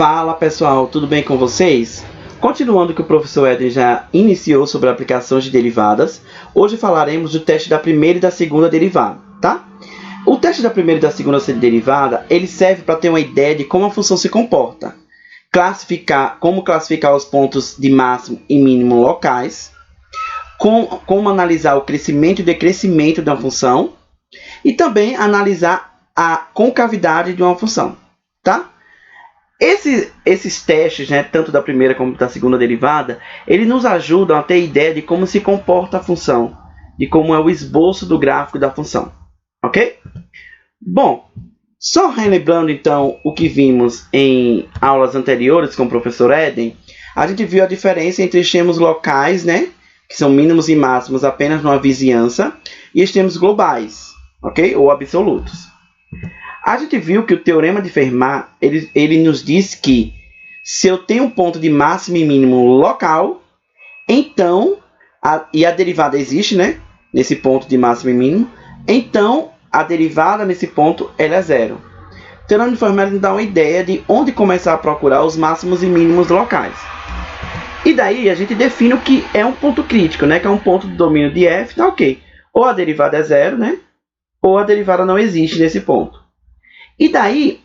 Fala pessoal, tudo bem com vocês? Continuando o que o professor Éden já iniciou sobre aplicações de derivadas, hoje falaremos do teste da primeira e da segunda derivada, tá? O teste da primeira e da segunda derivada, ele serve para ter uma ideia de como a função se comporta, como classificar os pontos de máximo e mínimo locais, como analisar o crescimento e decrescimento de uma função e também analisar a concavidade de uma função, tá? Esses testes, né, tanto da primeira como da segunda derivada, eles nos ajudam a ter ideia de como se comporta a função, de como é o esboço do gráfico da função, ok? Bom, só relembrando então o que vimos em aulas anteriores com o professor Éden, a gente viu a diferença entre extremos locais, né, que são mínimos e máximos apenas numa vizinhança, e extremos globais, ok? Ou absolutos. A gente viu que o teorema de Fermat, ele nos diz que se eu tenho um ponto de máximo e mínimo local, então, e a derivada existe, né, nesse ponto de máximo e mínimo, então a derivada nesse ponto ela é zero. O teorema de Fermat nos dá uma ideia de onde começar a procurar os máximos e mínimos locais. E daí a gente define o que é um ponto crítico, né, que é um ponto do domínio de f, tá ok. Ou a derivada é zero, né, ou a derivada não existe nesse ponto. E daí,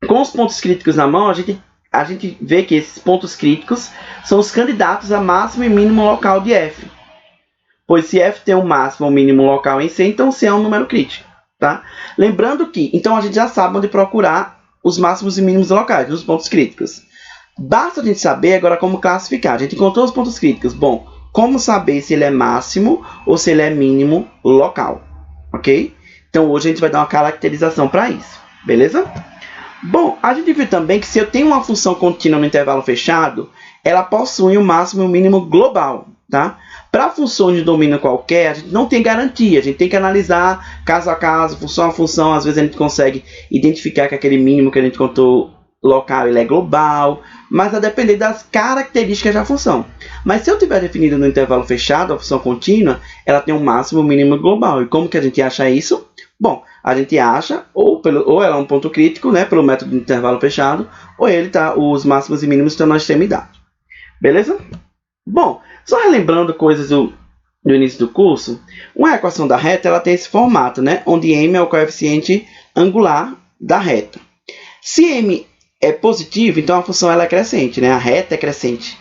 com os pontos críticos na mão, a gente vê que esses pontos críticos são os candidatos a máximo e mínimo local de f. Pois se f tem um máximo ou mínimo local em C, então C é um número crítico. Tá? Lembrando que, então a gente já sabe onde procurar os máximos e mínimos locais, nos pontos críticos. Basta a gente saber agora como classificar. A gente encontrou os pontos críticos. Bom, como saber se ele é máximo ou se ele é mínimo local? Ok? Então, hoje a gente vai dar uma caracterização para isso, beleza? Bom, a gente viu também que se eu tenho uma função contínua no intervalo fechado, ela possui um máximo e um mínimo global, tá? Para funções de domínio qualquer, a gente não tem garantia, a gente tem que analisar caso a caso, função a função, às vezes a gente consegue identificar que aquele mínimo que a gente contou local ele é global, mas a depender das características da função. Mas se eu tiver definido no intervalo fechado, a função contínua, ela tem um máximo e um mínimo global. E como que a gente acha isso? Bom, a gente acha, ou ela é um ponto crítico, né, pelo método de intervalo fechado, ou os máximos e mínimos estão na extremidade. Beleza? Bom, só relembrando coisas do início do curso, uma equação da reta ela tem esse formato, né, onde m é o coeficiente angular da reta. Se m é positivo, então a função ela é crescente, né, a reta é crescente.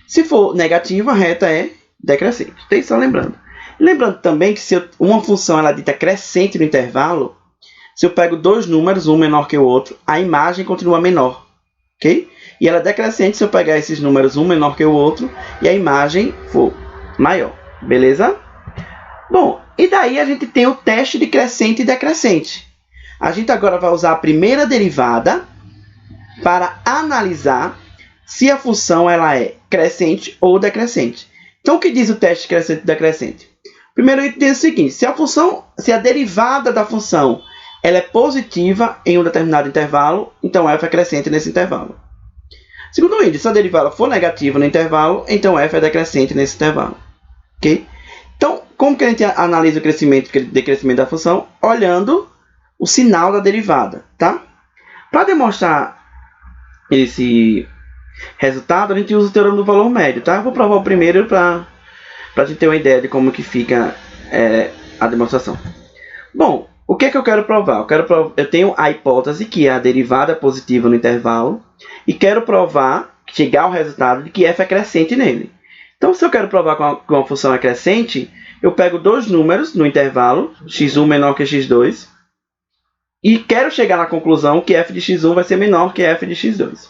Se for negativa, a reta é decrescente. Tem só lembrando. Lembrando também que se uma função ela é dita crescente no intervalo, se eu pego dois números, um menor que o outro, a imagem continua menor, ok? E ela é decrescente se eu pegar esses números, um menor que o outro, e a imagem for maior, beleza? Bom, e daí a gente tem o teste de crescente e decrescente. A gente agora vai usar a primeira derivada para analisar se a função ela é crescente ou decrescente. Então, o que diz o teste de crescente e decrescente? Primeiro item diz o seguinte: se a derivada da função ela é positiva em um determinado intervalo, então f é crescente nesse intervalo. Segundo item, se a derivada for negativa no intervalo, então f é decrescente nesse intervalo. Okay? Então, como que a gente analisa o crescimento e decrescimento da função? Olhando o sinal da derivada. Tá? Para demonstrar esse resultado, a gente usa o teorema do valor médio. Tá? Eu vou provar o primeiro para a gente ter uma ideia de como que fica a demonstração. Bom, o que é que eu quero provar? Eu tenho a hipótese que a derivada é positiva no intervalo e quero provar, chegar ao resultado de que f é crescente nele. Então, se eu quero provar que uma função é crescente, eu pego dois números no intervalo, x1 menor que x2, e quero chegar na conclusão que f de x1 vai ser menor que f de x2.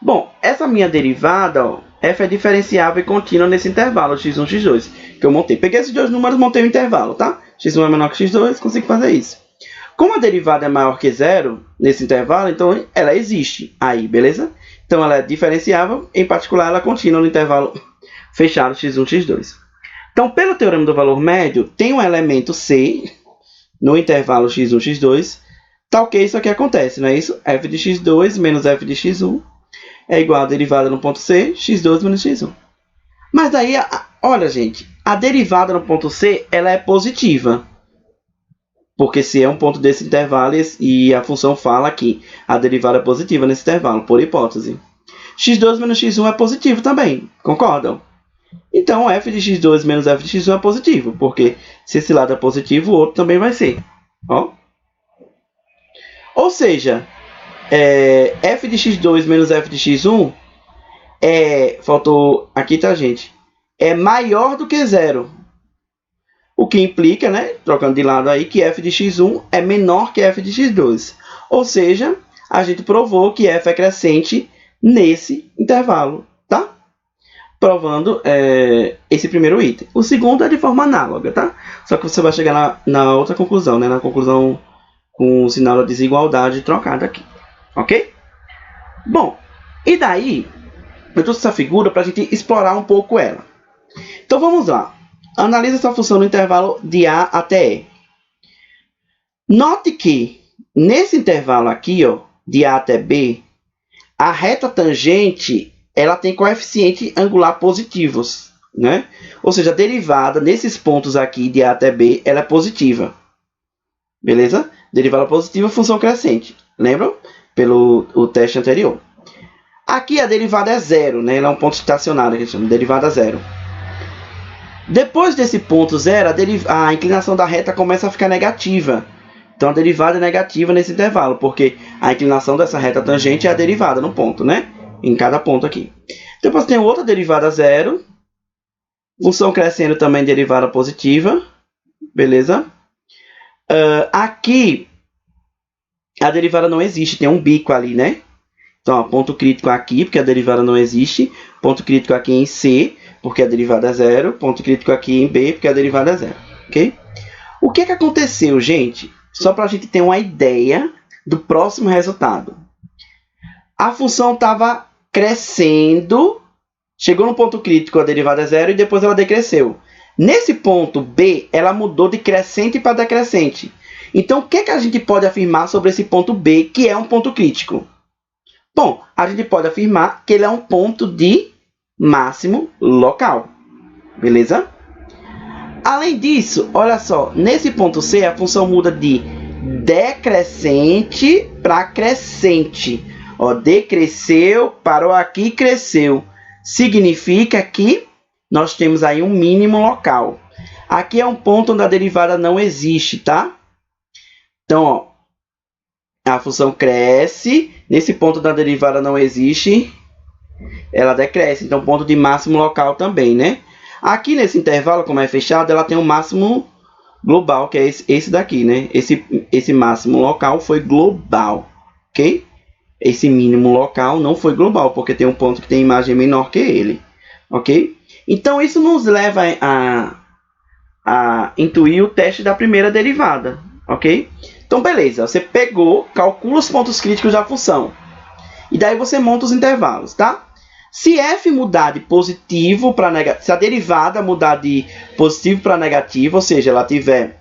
Bom, essa minha derivada, ó, f é diferenciável e contínua nesse intervalo, x1, x2, que eu montei. Peguei esses dois números e montei o intervalo, tá? x1 é menor que x2, consigo fazer isso. Como a derivada é maior que zero nesse intervalo, então ela existe aí, beleza? Então ela é diferenciável, em particular ela é contínua no intervalo fechado x1, x2. Então, pelo teorema do valor médio, tem um elemento c no intervalo x1, x2, tal que isso aqui acontece, não é isso? f de x2 menos f de x1 é igual a derivada no ponto C, x2 menos x1. Mas daí, olha gente, a derivada no ponto C ela é positiva. porque se é um ponto desse intervalo e a função fala que a derivada é positiva nesse intervalo, por hipótese. x2 menos x1 é positivo também, concordam? Então, f de x2 menos f de x1 é positivo, porque se esse lado é positivo, o outro também vai ser. Ó. Ou seja, f de x2 menos f de x1 faltou aqui, tá, gente? É maior do que zero. O que implica, né, trocando de lado aí, que f de x1 é menor que f de x2. Ou seja, a gente provou que f é crescente nesse intervalo, tá? Provando esse primeiro item. O segundo é de forma análoga, tá? Só que você vai chegar na outra conclusão, né? Na conclusão com o sinal da desigualdade trocado aqui, ok? Bom, e daí eu trouxe essa figura para a gente explorar um pouco ela. Então vamos lá. Analise essa função no intervalo de A até E. Note que nesse intervalo aqui, ó, de A até B, a reta tangente ela tem coeficiente angular positivos, né? Ou seja, a derivada nesses pontos aqui de A até B ela é positiva. Beleza? Derivada positiva, função crescente. Lembram? Pelo teste anterior. Aqui a derivada é zero, né? Ela é um ponto estacionário, que a gente chama de derivada zero. Depois desse ponto zero, a inclinação da reta começa a ficar negativa. Então, a derivada é negativa nesse intervalo, porque a inclinação dessa reta tangente é a derivada no ponto, né? Em cada ponto aqui. Depois tem outra derivada zero. Função crescendo também derivada positiva. Beleza? Aqui, a derivada não existe, tem um bico ali, né? Então, ó, ponto crítico aqui, porque a derivada não existe. Ponto crítico aqui em C, porque a derivada é zero. Ponto crítico aqui em B, porque a derivada é zero. Ok? O que aconteceu, gente? Só para a gente ter uma ideia do próximo resultado. A função estava crescendo, chegou no ponto crítico, a derivada é zero, e depois ela decresceu. Nesse ponto B, ela mudou de crescente para decrescente. Então, o que a gente pode afirmar sobre esse ponto B, que é um ponto crítico? Bom, a gente pode afirmar que ele é um ponto de máximo local. Beleza? Além disso, olha só, nesse ponto C, a função muda de decrescente para crescente. Ó, decresceu, parou aqui, cresceu. Significa que nós temos aí um mínimo local. Aqui é um ponto onde a derivada não existe, tá? Então, ó, a função cresce, nesse ponto da derivada não existe, ela decresce. Então, ponto de máximo local também, né? Aqui nesse intervalo, como é fechado, ela tem um máximo global, que é esse daqui, né? Esse máximo local foi global, ok? Esse mínimo local não foi global, porque tem um ponto que tem imagem menor que ele, ok? Então, isso nos leva a intuir o teste da primeira derivada, ok? Então, beleza, você pegou, calcula os pontos críticos da função. E daí você monta os intervalos, tá? Se f mudar de positivo para negativo, se a derivada mudar de positivo para negativo, ou seja, ela estiver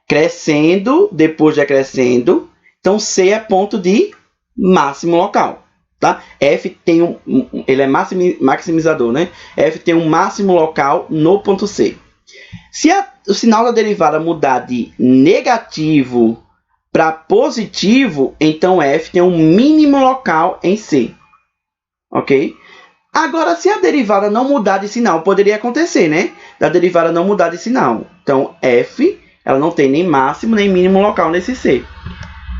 crescendo, depois decrescendo, então C é ponto de máximo local. Tá? F tem ele é maximizador, né? F tem um máximo local no ponto C. Se o sinal da derivada mudar de negativo para positivo, então F tem um mínimo local em C. Ok? Agora, se a derivada não mudar de sinal, poderia acontecer, né? Da derivada não mudar de sinal. Então, F, ela não tem nem máximo nem mínimo local nesse C.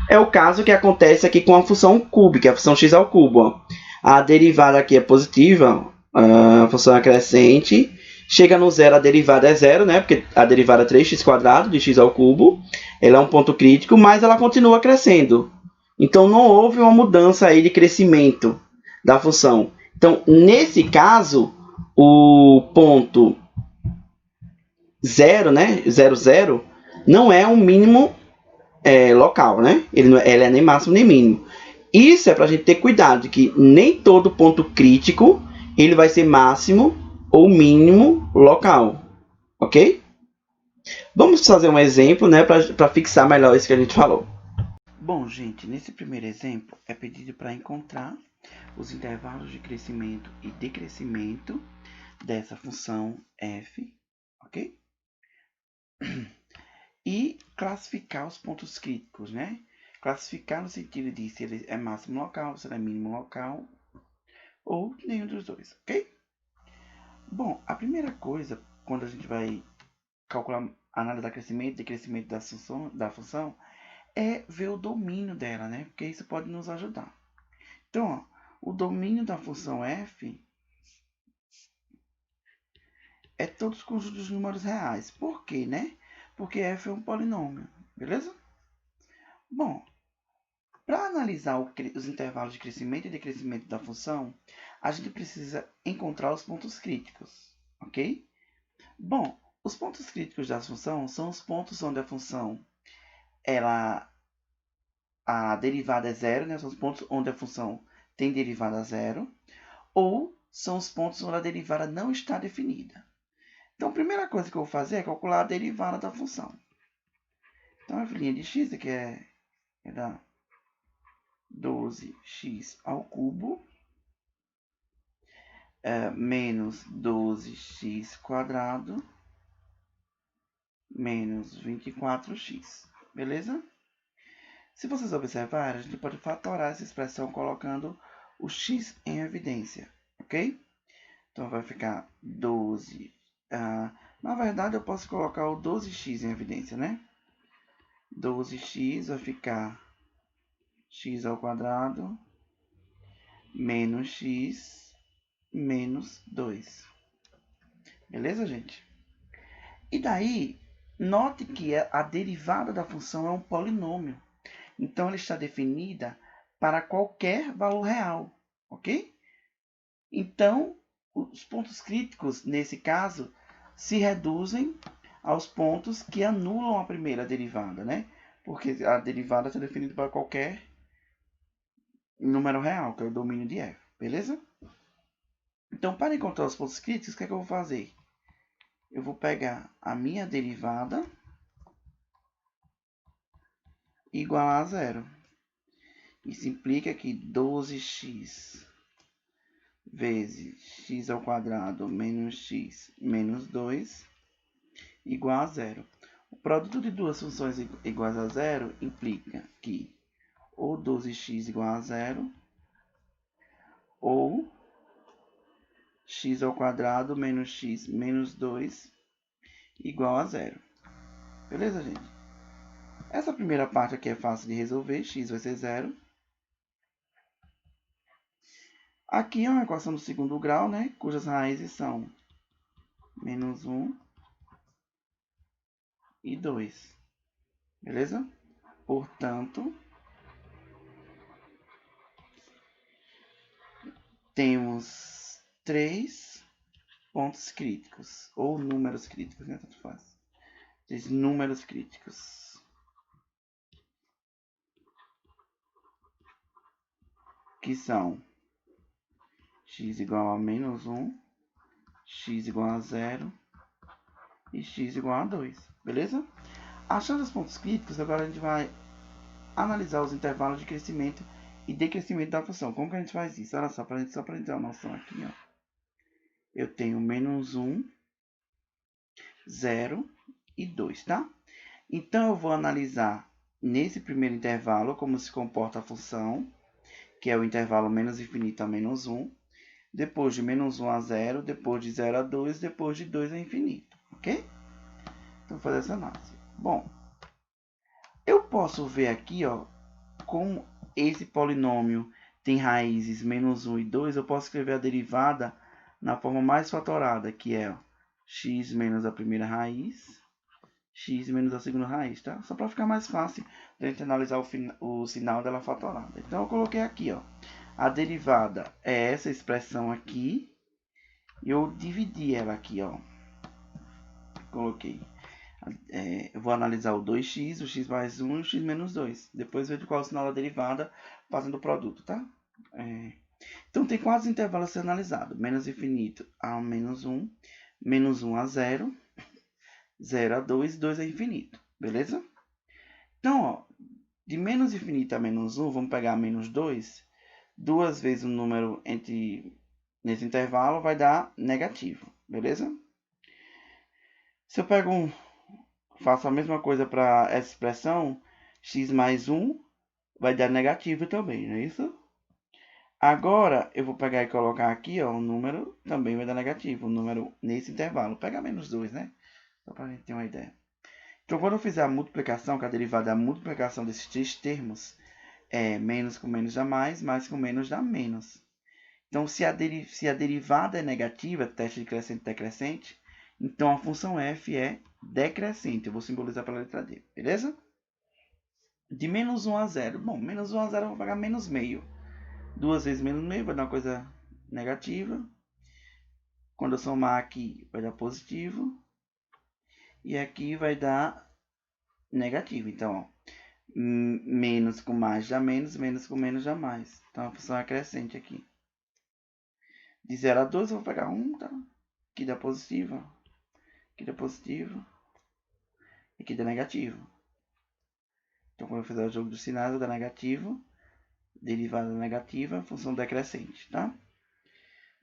É o caso que acontece aqui com a função cúbica, a função x ao cubo. Ó. A derivada aqui é positiva, a função é crescente. Chega no zero, a derivada é zero, né? Porque a derivada é 3x² de x ao cubo. Ela é um ponto crítico, mas ela continua crescendo. Então, não houve uma mudança aí de crescimento da função. Então, nesse caso, o ponto 0, né? 0, 0, não é um mínimo local, né? Ele é nem máximo nem mínimo. Isso é para a gente ter cuidado de que nem todo ponto crítico ele vai ser máximo ou mínimo local, ok? Vamos fazer um exemplo, né, para fixar melhor isso que a gente falou. Bom, gente, nesse primeiro exemplo é pedido para encontrar os intervalos de crescimento e decrescimento dessa função f, ok? e classificar os pontos críticos, né? Classificar no sentido de se ele é máximo local, se ele é mínimo local, ou nenhum dos dois, ok? Bom, a primeira coisa, quando a gente vai calcular, analisar crescimento e decrescimento da função, é ver o domínio dela, né? Porque isso pode nos ajudar. Então, ó, o domínio da função f é todos os conjuntos de números reais. Por quê, né? Porque f é um polinômio, beleza? Bom, para analisar os intervalos de crescimento e decrescimento da função, a gente precisa encontrar os pontos críticos, ok? Bom, os pontos críticos da função são os pontos onde a função a derivada é zero, né? São os pontos onde a função tem derivada zero, ou são os pontos onde a derivada não está definida. Então, a primeira coisa que eu vou fazer é calcular a derivada da função. Então, a linha de x aqui é da 12x ao cubo menos 12x quadrado menos 24x. Beleza? Se vocês observarem, a gente pode fatorar essa expressão colocando o x em evidência, ok? Então, vai ficar 12. Na verdade, eu posso colocar o 12x em evidência, né? 12x vai ficar x ao quadrado menos x menos 2. Beleza, gente? E daí, note que a derivada da função é um polinômio. Então, ela está definida para qualquer valor real, ok? Então, os pontos críticos, nesse caso, se reduzem aos pontos que anulam a primeira derivada, né? Porque a derivada está definida para qualquer número real, que é o domínio de f, beleza? Então, para encontrar os pontos críticos, o que é que eu vou fazer? Eu vou pegar a minha derivada igual a zero. Isso implica que 12x vezes x ao quadrado menos x menos 2 igual a zero. O produto de duas funções iguais a zero implica que ou 12x igual a zero ou x ao quadrado menos x menos 2 igual a zero. Beleza, gente? Essa primeira parte aqui é fácil de resolver, x vai ser zero. Aqui é uma equação do segundo grau, né? Cujas raízes são menos 1 e 2. Beleza? Portanto, temos 3 pontos críticos, ou números críticos, né? Tanto faz. 3 números críticos. Que são x igual a menos 1, x igual a 0 e x igual a 2. Beleza? Achando os pontos críticos, agora a gente vai analisar os intervalos de crescimento e decrescimento da função. Como que a gente faz isso? Olha só, para a gente ter uma noção aqui, ó. Eu tenho menos 1, 0 e 2, tá? Então, eu vou analisar nesse primeiro intervalo como se comporta a função, que é o intervalo menos infinito a menos 1, depois de menos 1 a 0, depois de 0 a 2, depois de 2 a infinito, ok? Então, vou fazer essa análise. Bom, eu posso ver aqui, ó, como esse polinômio tem raízes menos 1 e 2, eu posso escrever a derivada na forma mais fatorada, que é x menos a primeira raiz, x menos a segunda raiz, tá? Só para ficar mais fácil a gente analisar o sinal dela fatorada. Então, eu coloquei aqui, ó, a derivada é essa expressão aqui, e eu dividi ela aqui, ó. Coloquei. Eu vou analisar o 2x, o x mais 1 e o x menos 2. Depois vejo qual é o sinal da derivada fazendo o produto, tá? Então, tem quatro intervalos a ser analisado. Menos infinito a menos 1, menos 1 a 0, 0 a 2 e 2 a infinito. Beleza? Então, ó, de menos infinito a menos 1, vamos pegar menos 2. Duas vezes o número nesse intervalo vai dar negativo. Beleza? Se eu pego faço a mesma coisa para essa expressão, x mais 1 vai dar negativo também, não é isso? Agora, eu vou pegar e colocar aqui, ó, um número também vai dar negativo, um número nesse intervalo. Vou pegar menos 2, né? Só para a gente ter uma ideia. Então, quando eu fizer a multiplicação, que a derivada é a multiplicação desses três termos, é menos com menos dá mais com menos dá menos. Então, se a derivada é negativa, teste de crescente e decrescente, então a função f é decrescente. Eu vou simbolizar pela letra D, beleza? De menos 1 a 0. Bom, menos 1 a 0 eu vou pegar menos meio. 2 vezes menos meio vai dar uma coisa negativa. Quando eu somar aqui, vai dar positivo. E aqui vai dar negativo. Então, ó, menos com mais dá menos com menos dá mais. Então, a função é crescente aqui. De 0 a 2 eu vou pegar 1, tá? Aqui dá positivo. Aqui dá positivo. E aqui dá negativo. Então, quando eu fizer o jogo dos sinais, vai dar negativo. Derivada negativa, função decrescente, tá?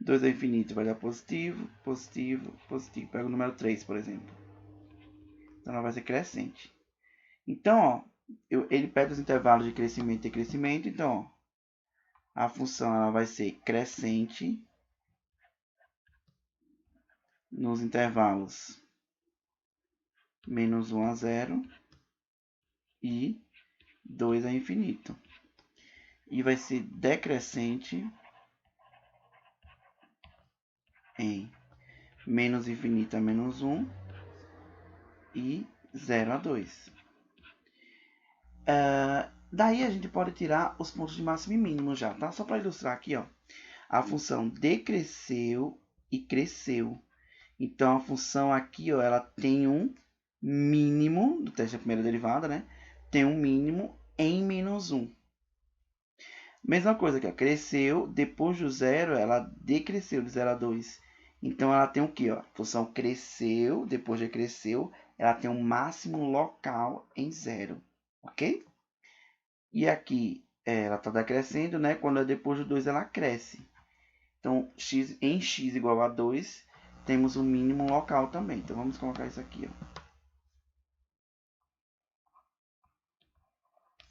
2 ao infinito vai dar positivo, positivo, positivo. Pega o número 3, por exemplo. Então, ela vai ser crescente. Então, ó, ele pede os intervalos de crescimento e decrescimento. Então, ó, a função ela vai ser crescente nos intervalos menos 1 a 0 e 2 a infinito. E vai ser decrescente em menos infinito a menos 1 e 0 a 2. Daí a gente pode tirar os pontos de máximo e mínimo já, tá? Só para ilustrar aqui, ó. A função decresceu e cresceu. Então, a função aqui, ó, ela tem um mínimo, do teste da primeira derivada, né? Tem um mínimo em menos 1. Mesma coisa aqui, ó, cresceu, depois do zero, ela decresceu de 0 a 2. Então, ela tem o quê? Ó? A função cresceu, depois de cresceu, ela tem um máximo local em 0, ok? E aqui, ela está decrescendo, né? Quando é depois do 2, ela cresce. Então, em x igual a 2, temos o mínimo local também. Então, vamos colocar isso aqui, ó.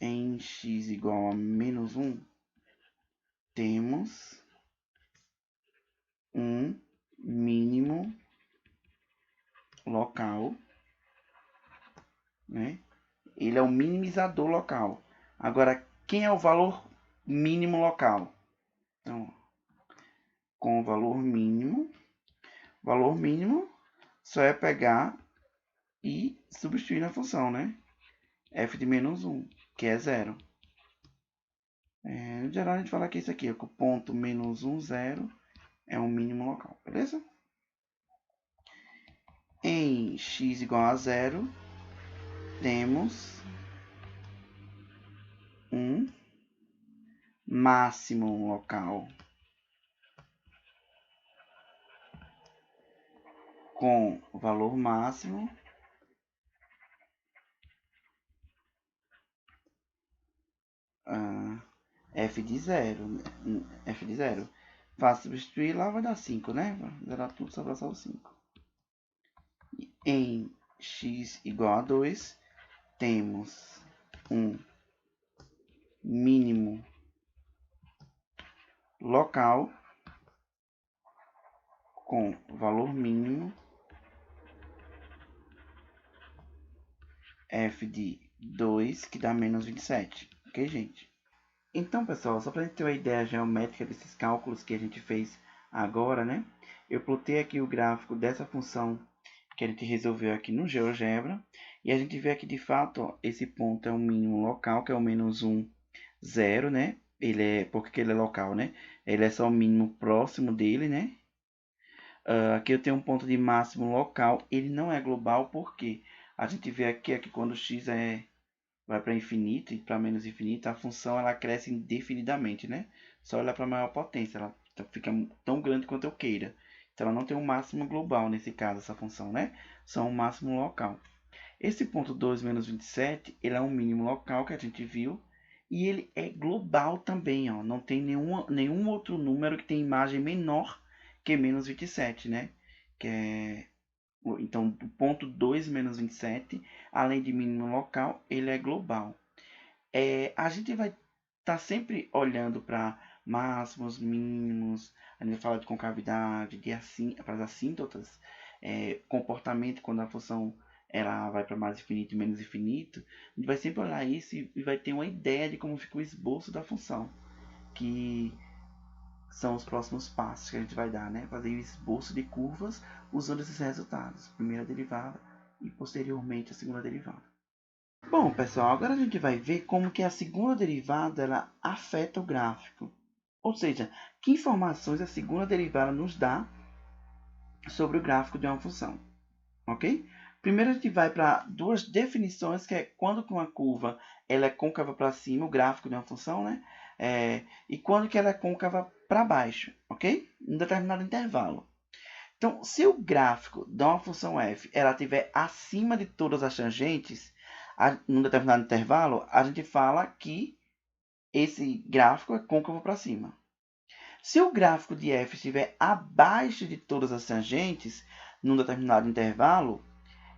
Em x igual a menos 1, temos um mínimo local, né? Ele é o minimizador local. Agora, quem é o valor mínimo local? Então, com o valor mínimo só é pegar e substituir na função, né? F de menos 1, que é 0. No geral, a gente fala que isso aqui, que o ponto menos 1, 0, é um mínimo local, beleza? Em x igual a 0, temos um máximo local com o valor máximo f de 0. F de 0. Fácil substituir, lá vai dar 5, né? Vai zerar tudo, sobrar só o 5. Em x igual a 2, temos um mínimo local com valor mínimo f de 2, que dá menos 27. Ok, gente? Então, pessoal, só para a gente ter uma ideia geométrica desses cálculos que a gente fez agora, né? Eu plotei aqui o gráfico dessa função que a gente resolveu aqui no GeoGebra. E a gente vê aqui, de fato, ó, esse ponto é o mínimo local, que é o menos 1, 0, né? Por que ele é local, né? Ele é só o mínimo próximo dele, né? Aqui eu tenho um ponto de máximo local. Ele não é global, porque a gente vê aqui que quando x vai para infinito e para menos infinito, a função ela cresce indefinidamente, né? Só olhar para a maior potência, ela fica tão grande quanto eu queira. Então ela não tem um máximo global nesse caso, essa função, né? Só um máximo local. Esse ponto 2 menos 27, ele é um mínimo local que a gente viu. E ele é global também, ó. Não tem nenhum outro número que tem imagem menor que menos 27, né? Que é Então, o ponto 2 menos 27, além de mínimo local, ele é global. A gente vai estar sempre olhando para máximos, mínimos, a gente fala de concavidade, para as assíntotas, comportamento quando a função ela vai para mais infinito e menos infinito, a gente vai sempre olhar isso e vai ter uma ideia de como fica o esboço da função, que são os próximos passos que a gente vai dar, né? Fazer o esboço de curvas usando esses resultados, primeira derivada e posteriormente a segunda derivada. Bom, pessoal, agora a gente vai ver como que a segunda derivada ela afeta o gráfico. Ou seja, que informações a segunda derivada nos dá sobre o gráfico de uma função. Ok? Primeiro a gente vai para duas definições, que é quando que uma curva ela é côncava para cima, o gráfico de uma função, né? E quando que ela é côncava para baixo, ok? Em um determinado intervalo. Então, se o gráfico de uma função f ela estiver acima de todas as tangentes, num determinado intervalo, a gente fala que esse gráfico é côncavo para cima. Se o gráfico de f estiver abaixo de todas as tangentes, num determinado intervalo,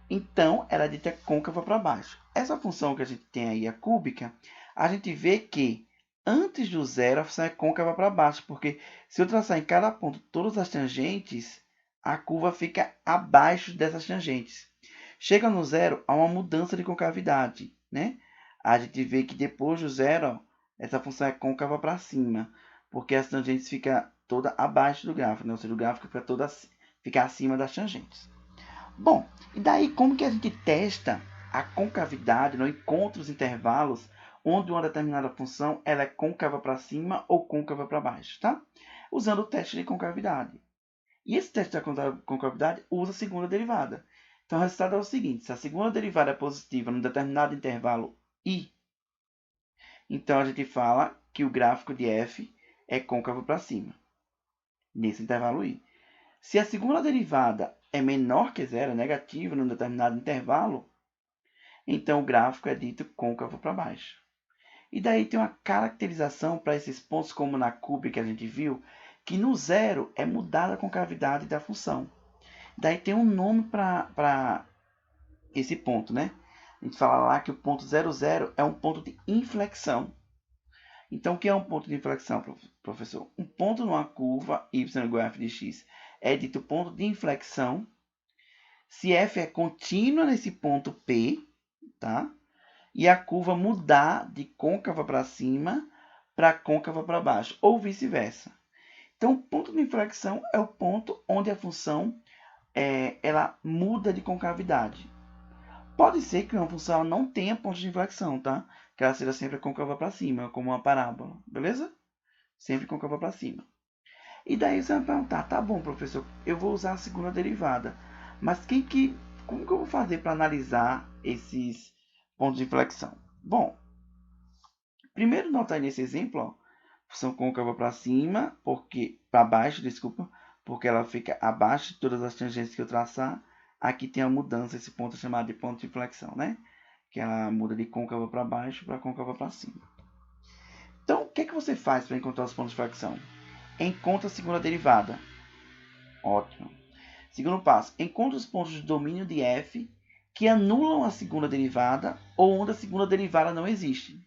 então ela é dita côncava para baixo. Essa função que a gente tem aí, a cúbica, a gente vê que antes do zero a função é côncava para baixo, porque se eu traçar em cada ponto todas as tangentes, a curva fica abaixo dessas tangentes. Chega no zero, há uma mudança de concavidade, né? A gente vê que depois do zero, essa função é côncava para cima, porque as tangentes ficam toda abaixo do gráfico, né? Ou seja, o gráfico fica acima das tangentes. Bom, e daí como que a gente testa a concavidade, não encontra os intervalos onde uma determinada função ela é côncava para cima ou côncava para baixo, tá? Usando o teste de concavidade. E esse teste da concavidade usa a segunda derivada. Então o resultado é o seguinte: se a segunda derivada é positiva num determinado intervalo i, então a gente fala que o gráfico de f é côncavo para cima, nesse intervalo i. Se a segunda derivada é menor que zero, é negativa num determinado intervalo, então o gráfico é dito côncavo para baixo. E daí tem uma caracterização para esses pontos, como na cúbica que a gente viu, que no zero é mudada a concavidade da função. Daí tem um nome para esse ponto, né? A gente fala lá que o ponto 00 é um ponto de inflexão. Então, o que é um ponto de inflexão, professor? Um ponto numa curva y igual a f de x é dito ponto de inflexão se f é contínua nesse ponto P, tá? E a curva mudar de côncava para cima para côncava para baixo, ou vice-versa. Então, o ponto de inflexão é o ponto onde a função ela muda de concavidade. Pode ser que uma função não tenha ponto de inflexão, tá? Que ela seja sempre côncava para cima, como uma parábola, beleza? Sempre côncava para cima. E daí você vai perguntar, tá bom, professor, eu vou usar a segunda derivada, mas como que eu vou fazer para analisar esses pontos de inflexão? Bom, primeiro notar nesse exemplo, ó, função côncava para cima, para baixo, desculpa, porque ela fica abaixo de todas as tangentes que eu traçar. Aqui tem a mudança, esse ponto é chamado de ponto de inflexão, né? Que ela muda de côncava para baixo para côncava para cima. Então, o que você faz para encontrar os pontos de inflexão? Encontra a segunda derivada. Ótimo. Segundo passo, encontre os pontos de domínio de f que anulam a segunda derivada ou onde a segunda derivada não existe.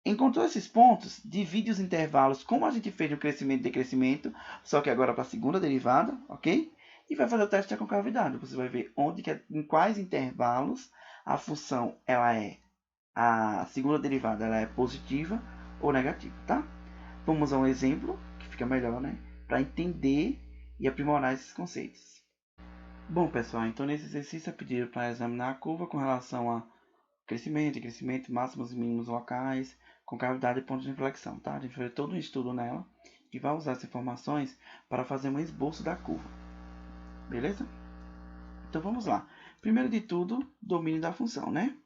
Encontrou esses pontos, divide os intervalos como a gente fez no crescimento e decrescimento, só que agora para a segunda derivada, ok? E vai fazer o teste da concavidade. Você vai ver em quais intervalos a função a segunda derivada ela é positiva ou negativa, tá? Vamos a um exemplo que fica melhor, né? Para entender e aprimorar esses conceitos. Bom, pessoal, então nesse exercício é pedido para examinar a curva com relação a crescimento, máximos e mínimos locais, concavidade e pontos de inflexão, tá? A gente vai fazer todo um estudo nela e vai usar essas informações para fazer um esboço da curva, beleza? Então vamos lá. Primeiro de tudo, domínio da função, né?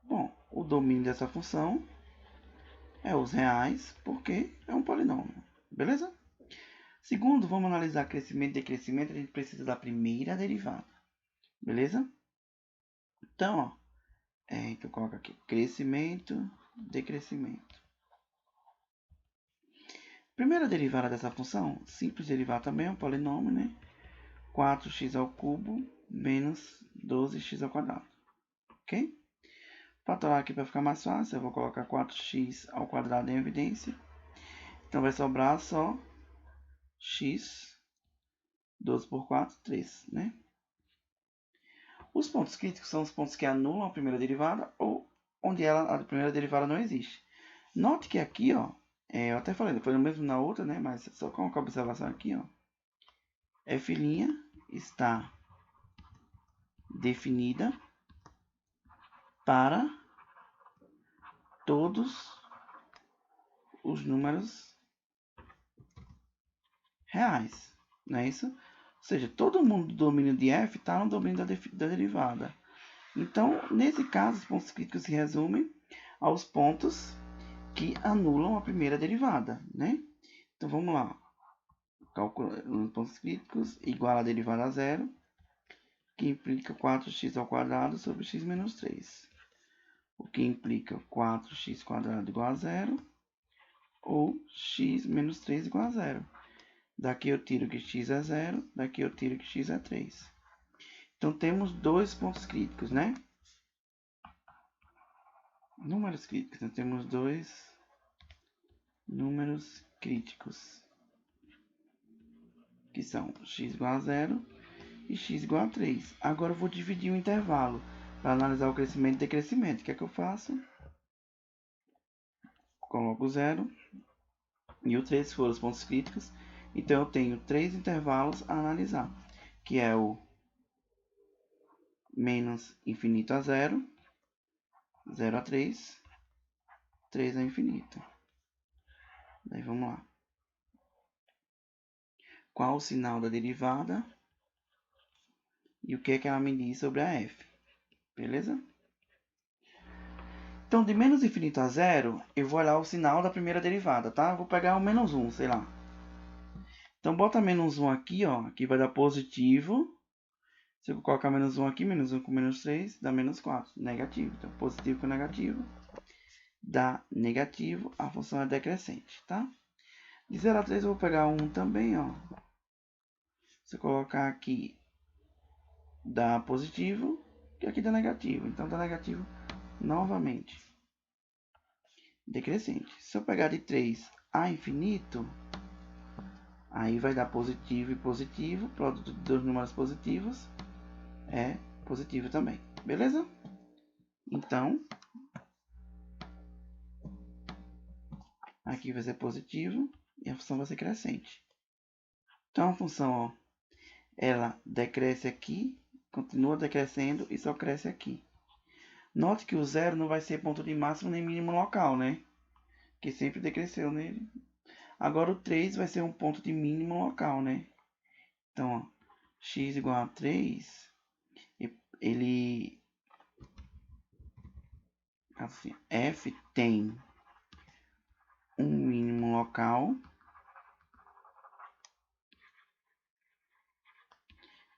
Bom, o domínio dessa função é os reais, porque é um polinômio, beleza? Segundo, vamos analisar crescimento e decrescimento, a gente precisa da primeira derivada, beleza? Então, ó, então coloca aqui crescimento, decrescimento. Primeira derivada dessa função, simples derivada também, é um polinômio, né? 4x ao cubo menos 12x ao quadrado. Ok? Fatorar aqui para ficar mais fácil, eu vou colocar 4x ao quadrado em evidência. Então vai sobrar só x, 12 por 4, 3, né? Os pontos críticos são os pontos que anulam a primeira derivada ou onde a primeira derivada não existe. Note que aqui, ó, eu até falei, foi o mesmo na outra, né? Mas só com a observação aqui, ó. F' está definida para todos os números reais, não é isso? Ou seja, todo mundo do domínio de f está no domínio da derivada. Então, nesse caso, os pontos críticos se resumem aos pontos que anulam a primeira derivada, né? Então, vamos lá. Calculando os pontos críticos igual a derivada a zero, que implica 4x ao quadrado sobre x menos 3. O que implica 4x quadrado igual a zero, ou x menos 3 igual a zero. Daqui eu tiro que x é 0, daqui eu tiro que x é 3. Então, temos dois pontos críticos, né? Números críticos. Então, temos dois números críticos, que são x igual a 0 e x igual a 3. Agora, eu vou dividir o intervalo para analisar o crescimento e decrescimento. O que é que eu faço? Coloco o 0 e o 3 foram os pontos críticos. Então, eu tenho três intervalos a analisar, que é o menos infinito a 0, 0 a 3, 3 a infinito. Daí vamos lá. Qual o sinal da derivada e o que é que ela me diz sobre a f. Beleza? Então, de menos infinito a 0, eu vou olhar o sinal da primeira derivada, tá? Eu vou pegar o menos 1, sei lá. Então, bota menos 1 aqui, ó. Aqui vai dar positivo. Se eu colocar menos 1 aqui, menos 1 com menos 3, dá menos 4. Negativo. Então, positivo com negativo dá negativo. A função é decrescente, tá? De 0 a 3 eu vou pegar 1 também, ó. Se eu colocar aqui, dá positivo. E aqui dá negativo. Então, dá negativo novamente. Decrescente. Se eu pegar de 3 a infinito, aí vai dar positivo e positivo. Produto de dois números positivos é positivo também. Beleza? Então, aqui vai ser positivo e a função vai ser crescente. Então, a função, ó, ela decresce aqui, continua decrescendo e só cresce aqui. Note que o zero não vai ser ponto de máximo nem mínimo local, né? Que sempre decresceu nele. Agora o 3 vai ser um ponto de mínimo local, né? Então, ó, x igual a 3, ele, assim, f tem um mínimo local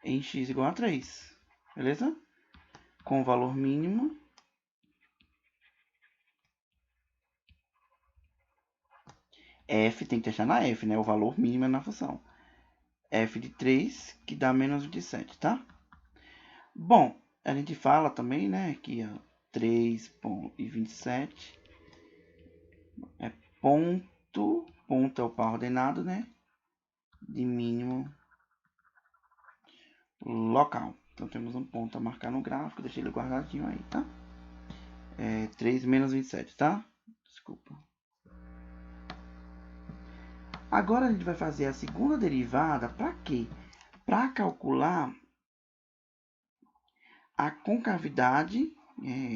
em x igual a 3, beleza? Com o valor mínimo f tem que deixar na f, né? O valor mínimo é na função. F de 3, que dá menos 27, tá? Bom, a gente fala também, né, que 3,27 é ponto é o par ordenado, né, de mínimo local. Então, temos um ponto a marcar no gráfico, deixei ele guardadinho aí, tá? 3 menos 27, tá? Desculpa. Agora a gente vai fazer a segunda derivada, para quê? Para calcular a concavidade,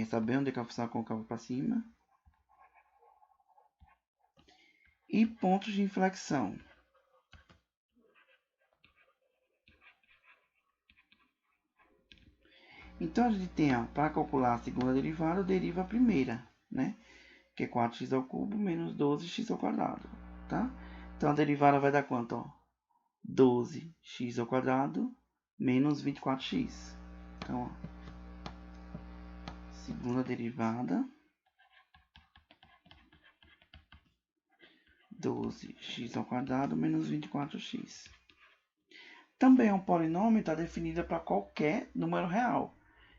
saber onde é que a função é côncava para cima, e pontos de inflexão. Então, a gente tem, para calcular a segunda derivada, eu derivo a primeira, né? Que é 4x ao cubo menos 12x ao quadrado, tá? Então, a derivada vai dar quanto, ó? 12x ao quadrado menos 24x. Então, ó, segunda derivada 12x² menos 24x. Também é um polinômio, está definido para qualquer número real,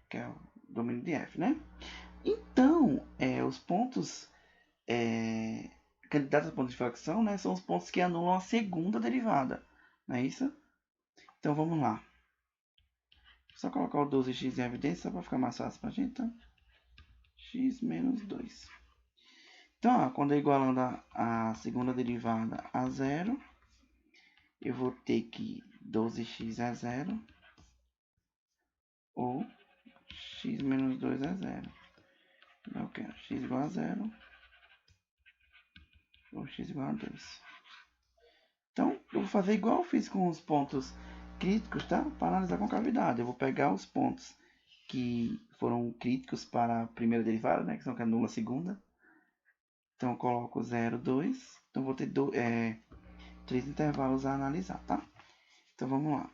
que é o domínio de f, né? Então, os pontos candidatos a pontos de inflexão, né, são os pontos que anulam a segunda derivada, não é isso? Então, vamos lá. Só colocar o 12x em evidência, só para ficar mais fácil para a gente, tá? X menos 2. Então, quando eu igualando a segunda derivada a zero, eu vou ter que 12x é zero, ou x menos 2 é zero. Eu quero x igual a zero, ou x igual a 2. Então, eu vou fazer igual eu fiz com os pontos críticos, tá? Para analisar a concavidade. Eu vou pegar os pontos que foram críticos para a primeira derivada, né? Que são que anula a segunda. Então, eu coloco 0, 2. Então, vou ter 3 intervalos a analisar, tá? Então, vamos lá.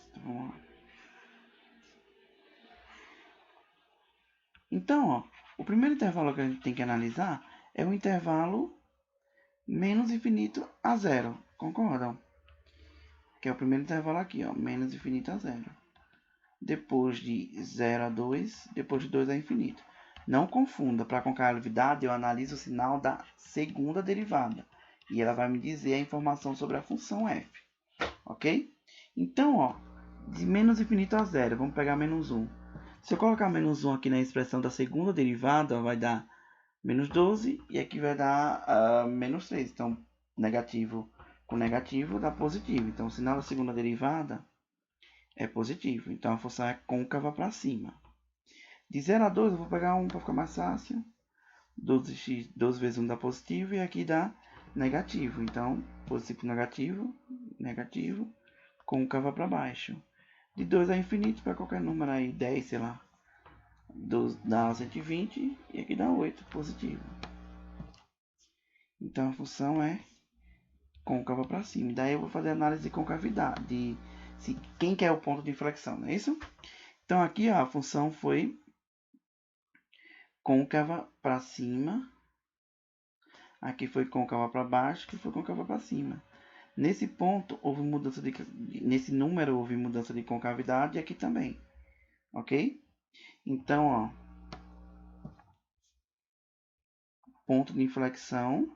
Então, vamos lá. Então, ó, o primeiro intervalo que a gente tem que analisar é o intervalo menos infinito a zero. Concordam? Que é o primeiro intervalo aqui, ó, menos infinito a zero. Depois de 0 a 2, depois de 2 a infinito. Não confunda, para a concavidade eu analiso o sinal da segunda derivada. E ela vai me dizer a informação sobre a função f. Ok? Então, ó, de menos infinito a zero, vamos pegar menos 1. Se eu colocar menos 1 aqui na expressão da segunda derivada, vai dar menos 12 e aqui vai dar menos 3. Então, negativo com negativo dá positivo. Então, o sinal da segunda derivada é positivo. Então, a função é côncava para cima. De 0 a 2, eu vou pegar 1 para ficar mais fácil. 12x, 12 vezes 1 dá positivo e aqui dá negativo. Então, positivo com negativo, negativo, côncava para baixo. De 2 a infinito, para qualquer número aí, 10, sei lá, dá 120 e aqui dá 8, positivo. Então, a função é côncava para cima. E daí eu vou fazer análise de concavidade, de quem que é o ponto de inflexão, não é isso? Então, aqui ó, a função foi côncava para cima, aqui foi côncava para baixo, aqui foi côncava para cima. Nesse ponto, houve mudança nesse número houve mudança de concavidade e aqui também, ok? Então, ó, ponto de inflexão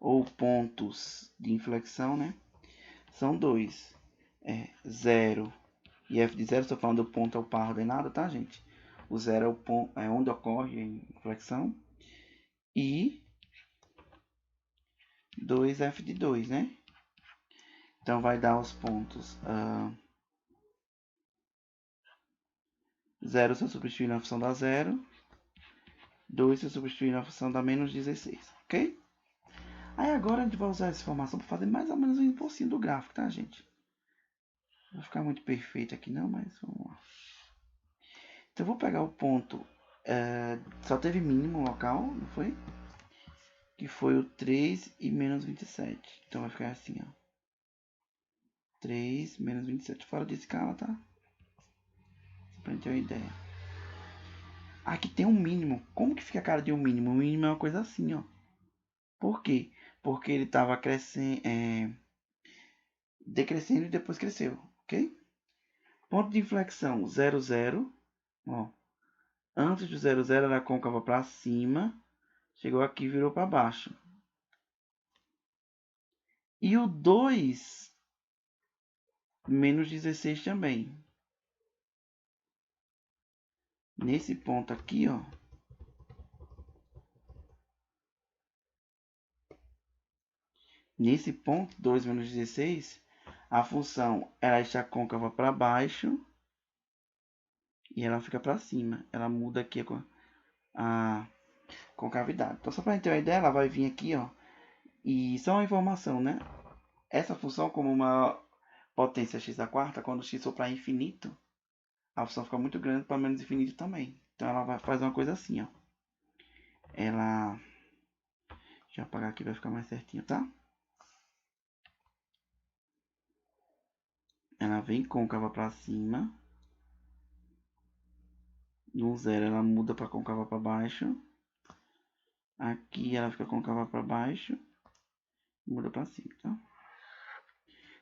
ou pontos de inflexão, né? São dois, 0 e f de 0, estou falando do ponto ao par ordenado, tá, gente? O 0 é o ponto, é onde ocorre a inflexão. E 2f de 2, né? Então, vai dar os pontos 0 se eu substituir na função da 0, 2 se eu substituir na função da menos 16, ok? Aí agora a gente vai usar essa informação para fazer mais ou menos um impulsinho do gráfico, tá, gente? Não vai ficar muito perfeito aqui não, mas vamos lá. Então, eu vou pegar o ponto, só teve mínimo local, não foi? Que foi o 3 e menos 27. Então, vai ficar assim, ó. 3 menos 27 fora de escala, tá? Pra gente ter uma ideia. Aqui tem um mínimo. Como que fica a cara de um mínimo? O mínimo é uma coisa assim, ó. Por quê? Porque ele estava crescendo, decrescendo e depois cresceu, ok? Ponto de inflexão 0, 0. Ó. Antes do 0, 0 era côncava para cima. Chegou aqui e virou para baixo. E o 2 menos 16 também. Nesse ponto aqui, ó. Nesse ponto, 2 menos 16, a função ela está côncava para baixo e ela fica para cima. Ela muda aqui a concavidade. Então, só para a gente ter uma ideia, ela vai vir aqui, ó. E só uma informação, né? Essa função, como uma potência x à quarta, quando x for para infinito, a função fica muito grande para menos infinito também. Então, ela vai fazer uma coisa assim, ó. Ela... Deixa eu apagar aqui, vai ficar mais certinho, tá? ela vem côncava para cima. No 0 ela muda para côncava para baixo. Aqui ela fica côncava para baixo. Muda para cima, tá?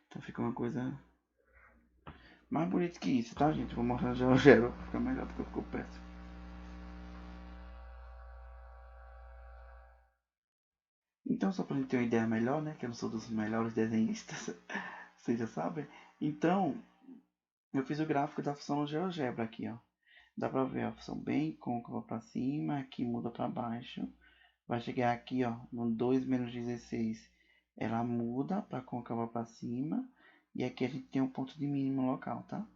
Então fica uma coisa mais bonita que isso, tá, gente? Vou mostrar já o GeoGebra pra ficar melhor, porque ficou péssimo. Então, só pra gente ter uma ideia melhor, né? Que eu não sou dos melhores desenhistas, vocês já sabem. Então, eu fiz o gráfico da função GeoGebra aqui, ó. Dá pra ver a função bem côncava pra cima, aqui muda pra baixo. Vai chegar aqui, ó, no 2 menos 16. Ela muda pra côncava pra cima. E aqui a gente tem um ponto de mínimo local, tá?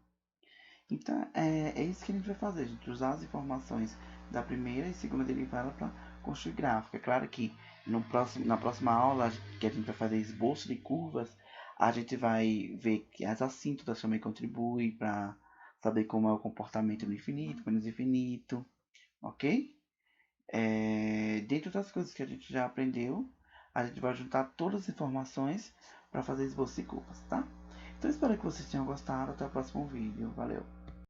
Então, é isso que a gente vai fazer, a gente usar as informações da primeira e segunda derivada para construir gráfico. É claro que na próxima aula, que a gente vai fazer esboço de curvas, a gente vai ver que as assíntotas também contribuem para saber como é o comportamento no infinito, menos infinito, ok? Dentro das coisas que a gente já aprendeu, a gente vai juntar todas as informações para fazer esboço de curvas, tá? Então espero que vocês tenham gostado. Até o próximo vídeo. Valeu!